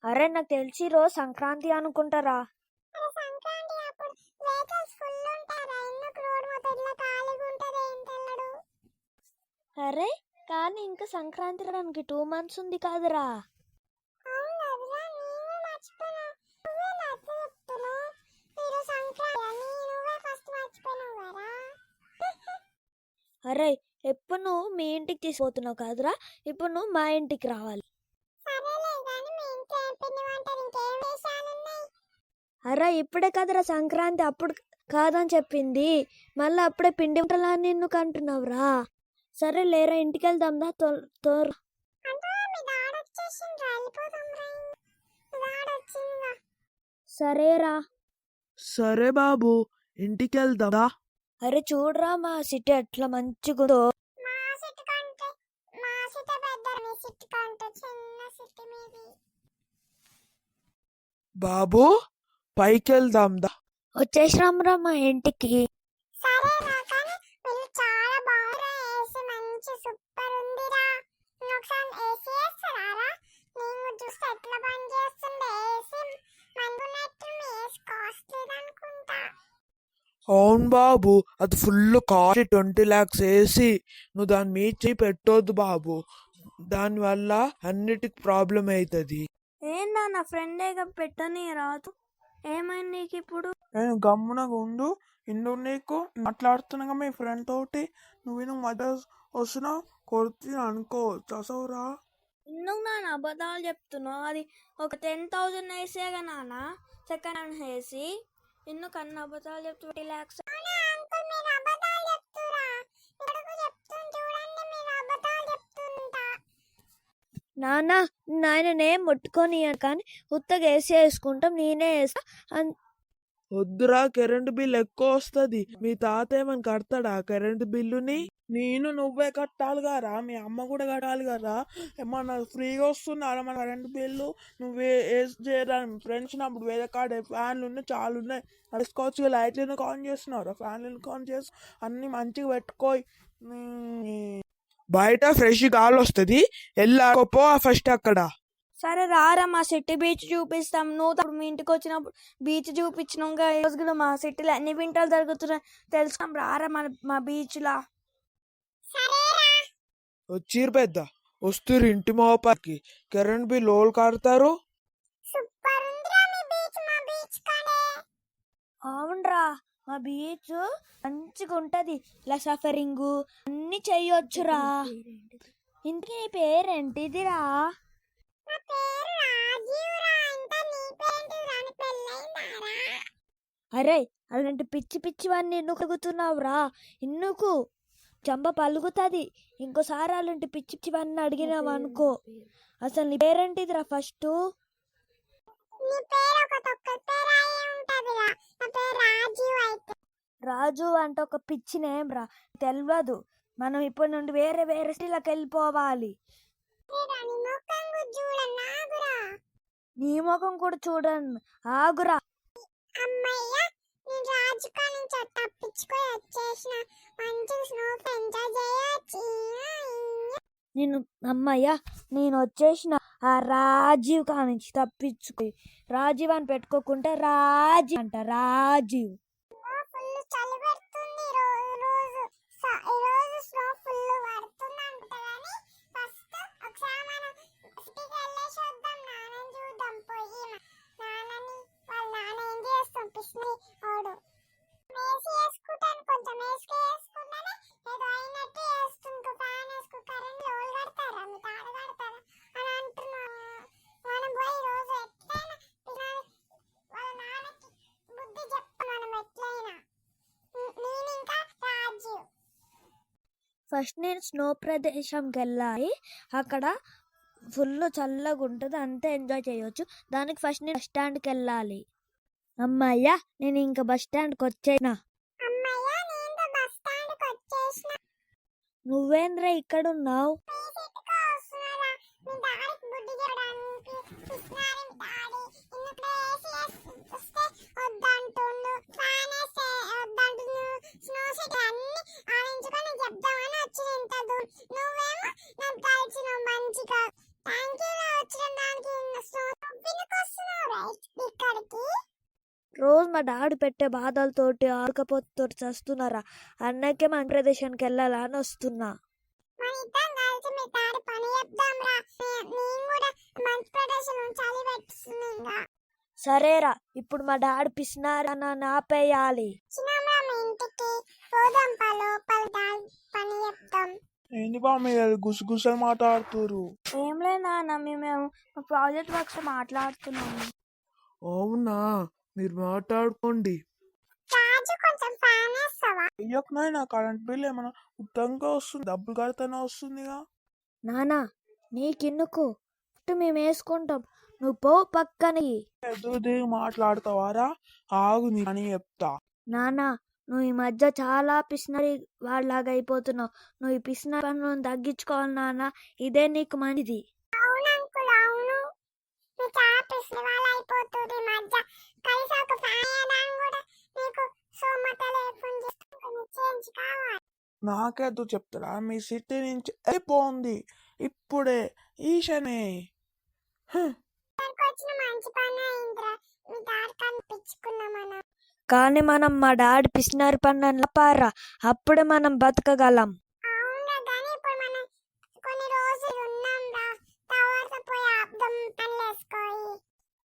అరే నాకు తెలిసి రోజు సంక్రాంతి అనుకుంటారా. అరే కానీ ఇంకా సంక్రాంతి రానికి 2 months ఉంది కాదురా. అరే ఎప్పుడు నువ్వు మీ ఇంటికి తీసుకుపోతున్నావు కాదురా, ఇప్పుడు నువ్వు మా ఇంటికి రావాలి. అరే ఇప్పుడే కదరా సంక్రాంతి, అప్పుడు కాదని చెప్పింది, మళ్ళీ అప్పుడే పిండి వంటలా నిన్ను కంటున్నావురా. సరే లేరా ఇంటికి వెళ్దాం దా తోర్. సరేరా. సరే బాబు ఇంటికి వెళ్దాం. అరే చూడరా మా సిటీ ఎట్లా మంచిగుందో. బాబు పైకి వెళ్దాం దా. వచ్చేసిరామ్రా మా ఇంటికి. అవును బాబు, అది ఫుల్ కాస్ట్, 20 lakhs వేసి నువ్వు దాని మీద చేయి పెట్టొద్దు బాబు, దానివల్ల అన్నిటికి ప్రాబ్లం అవుతుంది. ఏందా నా ఫ్రెండేగా పెట్టని రాదు, ఏమైంది నీకు ఇప్పుడు? నేను గమ్మునగా ఉండు, ఇందు నీకు మాట్లాడుతున్నాగా మీ ఫ్రెండ్ తోటి, నువ్వు మధ్య వస్తున్నావు కొడుతు అనుకో చసవురా. ఎందుకు నాన్న అబద్ధాలు చెప్తున్నావు? అది ఒక 10,000 వేసేగా నాన్న, సెకండ్ హ్యాండ్ వేసి. ఎందుకు అన్న అబద్ధాలు చెప్తూ 20 lakhs? నాన్న నాయననే ముట్టుకొని కానీ ఉత్తగా వేసి వేసుకుంటాం, నేనే వేస్తా. వద్దురా, కరెంటు బిల్ ఎక్కువ వస్తుంది. మీ తాత ఏమని కడతాడా కరెంటు బిల్లుని? నేను నువ్వే కట్టాలి కదా, మీ అమ్మ కూడా కట్టాలి కదా. ఏమన్నా ఫ్రీగా వస్తున్నారా మన కరెంటు బిల్లు? నువ్వే చేయడానికి ఫ్రెండ్స్ అప్పుడు వేరే కాడ ఫ్యాన్లు ఉన్నాయి, చాలా ఉన్నాయి, నడుచుకోవచ్చు. లైట్లను ఆన్ చేస్తున్నారా, ఫ్యాన్లను ఆన్ చేసి అన్ని మంచిగా పెట్టుకోయి. బయట ఫ్రెష్ గాలి వస్తుంది, వెళ్ళాకపో ఫస్ట్ అక్కడ. సరే రారా మా సిటీ బీచ్ చూపిస్తాం. నువ్వు మీ ఇంటికి వచ్చినప్పుడు బీచ్ చూపించినాం, రోజు కూడా మా సిటీలో అన్ని వింటలు జరుగుతున్నాయి తెలుసుకున్నాం. రారా మా బీచ్లా. వచ్చిర్రు పెద్ద వస్తురు ఇంటి మోపాకి, కరెంట్ బిల్ ఓళ్ళు కడతారు. అవునరా మా బీచ్ మంచిగా ఉంటది, ఇలా సఫరింగ్ అన్ని చెయ్యొచ్చురా. ఇంటికి నీ పేరేంటిదిరా? అరే అలాంటి పిచ్చి పిచ్చివన్నీ ఎందుకు అడుగుతున్నావురా? ఎందుకు చంప పలుగుతుంది ఇంకోసారి అలాంటి పిచ్చి పిచ్చివన్నీ అడిగినావు అనుకో. అసలు నీ పేరేంటిదిరా ఫస్ట్? రాజు అంటే ఒక పిచ్చి నేమ్ రా, తెలియదు. మనం ఇప్పటి నుండి వేరే వేరే సిటీలకు వెళ్ళిపోవాలి. నీ ముఖం కూడా చూడండి, ఆగురా. నేను అమ్మయ్యా నేను వచ్చేసిన ఆ రాజీవ్ కానించి తప్పించుకోయి. రాజీవ్ అని పెట్టుకోకుంటే రాజీవ్ అంట, రాజీవ్. ఫస్ట్ నేను స్నో ప్రదేశంకి వెళ్ళాలి, అక్కడ ఫుల్ చల్లగా ఉంటుంది, అంతే ఎంజాయ్ చేయొచ్చు. దానికి ఫస్ట్ నేను బస్ స్టాండ్కి వెళ్ళాలి. అమ్మయ్యా నేను ఇంకా బస్ స్టాండ్కి వచ్చేనా. నువ్వేంద్రా ఇక్కడ ఉన్నావు? మా డాడీ పెట్టే బాధలతోటి ఆడకపోతోటి చస్తున్నారా, అన్నకే మంచి ప్రదేశానికి వెళ్ళాలా అని వస్తున్నా. మన ఇద్దరం కలిసి మీ డాడీ పని చెప్దాం రా. నేను కూడా మంచి ప్రదేశం చలి పెట్టిస్తుంది ఇంకా. సరేరా, ఇప్పుడు మా డాడీ పిసినారని ఆపేయాలి. చిన్నమ్మ మీ ఇంటికి పోదాం పా, లోపల డాడీ పని చెప్తాం. ఏంది బా మీరు గుసగుసలు మాట్లాడుతురు? ఏం లేదు నాన్న, మేము ప్రాజెక్ట్ వర్క్స్ మాట్లాడుతున్నాము. అవునా, మీరు మాట్లాడుకోండి. రాజు కొంచెం ఫ్యాన్ వేస్తావా? అయ్యకునైనా కరెంట్ బిల్ ఏమైనా ఉత్తరంగా వస్తుంది, డబ్బులు కడితేనే వస్తుందిగా. నానా నీకెందుకు, మేము వేసుకుంటాం, నువ్వు పో పక్కని. ఎదురు దిగి మాట్లాడతావారా? ఆగు నీ అని చెప్తా. నానా నువ్వు ఈ మధ్య చాలా పిసినరి వాళ్ళలాగా అయిపోతున్నావు. నువ్వు ఈ పిసినరి పనులను తగ్గించుకోవాలి నాన్న, ఇదే నీకు మంచిది. అవును అంకుల్, అవును. మీరు చాలా పిసిని వాళ్ళు అయిపోతుంది ఈ మధ్య. కలిసి ఒక ఫ్యాన్ వేయడానికి కూడా మీకు సోమత లేకుండా చేంజ్ కావాలి. నాకేదో చెప్తారా? మీ సిటీ నుంచి అయిపోయింది ఇప్పుడే ఈశనే. ఇక్కడికి వచ్చిన మంచి పని అయిందిరా. మీ డాడీ కనిపించుకున్నాం మనం. కానీ మనం మా డాడీ పిసినరి పనులను పారా, అప్పుడే మనం బతకగలం. అవునురా, కానీ ఇప్పుడు మనం కొన్ని రోజులు ఉన్నాం రా. తర్వాత పోయి ఆపుదాం పని వేసుకోయి.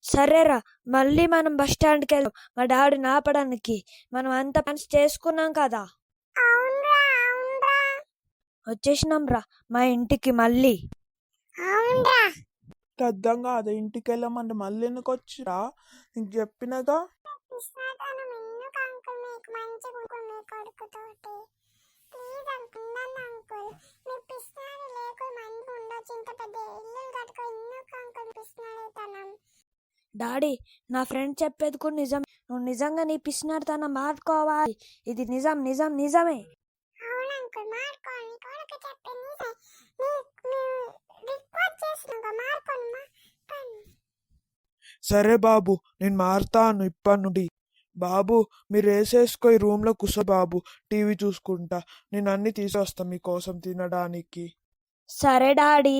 సరేరా, మళ్ళీ మనం బస్ స్టాండ్కి వెళ్దాం మా డాడీని ఆపడానికి. మనం అంత పని చేసుకున్నాం కదా. అవునురా, అవునురా, వచ్చేసినాం రా మా ఇంటికి మళ్ళీ. అవునురా. అర్థంగా అదే ఇంటికి వెళ్ళమంటే మళ్ళీ ఎందుకు వచ్చిరా? నీకు చెప్పినగా. కృష్ణాతనం ఎందుకు అంకుల్ మీకు మంచిగా ఉంటుంది మీ కొడుకుతోటి? ప్లీజ్ అంకుల్, నన్ను అంకుల్. మీ పిస్నారి లేకుండా మంచిగా ఉండొచ్చు. ఇంత పెద్ద ఇల్లు కట్టుకో. ఎందుకు అంకుల్ పిస్నారితనం? డాడీ, నా ఫ్రెండ్ చెప్పేది కూడా నిజం. నువ్వు నిజంగా నీ పిసినారితనం మార్చుకోవాలి. ఇది నిజం నిజం నిజమే. అవును అంకుల్, మార్కోని కొడుకు చెప్పింది రిక్వెస్ట్ చేసినాక మార్కోని మార్కోని. సరే బాబు, నేను మారుతాను ఇప్పటి నుండి. బాబు మీరు వేసేసుకో, ఈ రూమ్ లో కూర్చో బాబు, టీవీ చూసుకుంటా. నేను అన్ని తీసుకొస్తా మీకోసం తినడానికి. సరే డాడీ.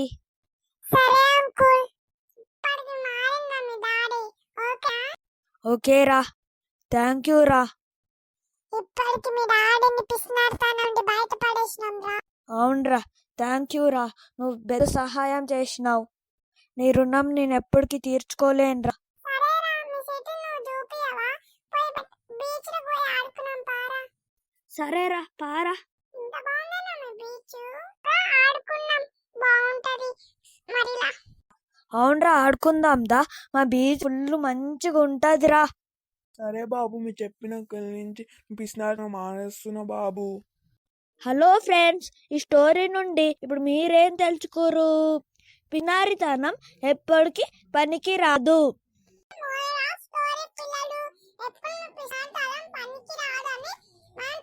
సరే అంకుల్. ఇప్పటికి మారిందా మీ డాడీ? ఓకే? ఓకేరా, థ్యాంక్ యూ రా. ఇప్పటికి మీ డాడీని పిసినారితనం నుండి బయటపడేసినాం రా. అవునరా, థ్యాంక్ యూ రా, నువ్వు పెద్ద సహాయం చేసినావు. నీ రుణం నేను ఎప్పటికీ తీర్చుకోలేనురా. సరేరా, మీ సిటీ నువ్వు చూపియవా? పోయి బీచ్ లో పోయి ఆడుకున్నాం పారా. సరేరా పారా. ఇంత బాగుందన్నా మీ బీచ్. ఆడుకున్నాం, బాగుంటది మరిలా. అవునరా, ఆడుకుందాం దా, మా బీచ్ ఫుల్ మంచిగా ఉంటదిరా. సరే బాబు, మీరు చెప్పిన నుంచి పిసినారి మానేస్తున్నా బాబు. హలో ఫ్రెండ్స్, ఈ స్టోరీ నుండి ఇప్పుడు మీరేం తెలుసుకోరు? పినారితనం ఎప్పటికీ పనికి రాదు. స్టోరీ పిల్లలు ఎప్పుడు పిసినారితనం పనికి రాదని మనం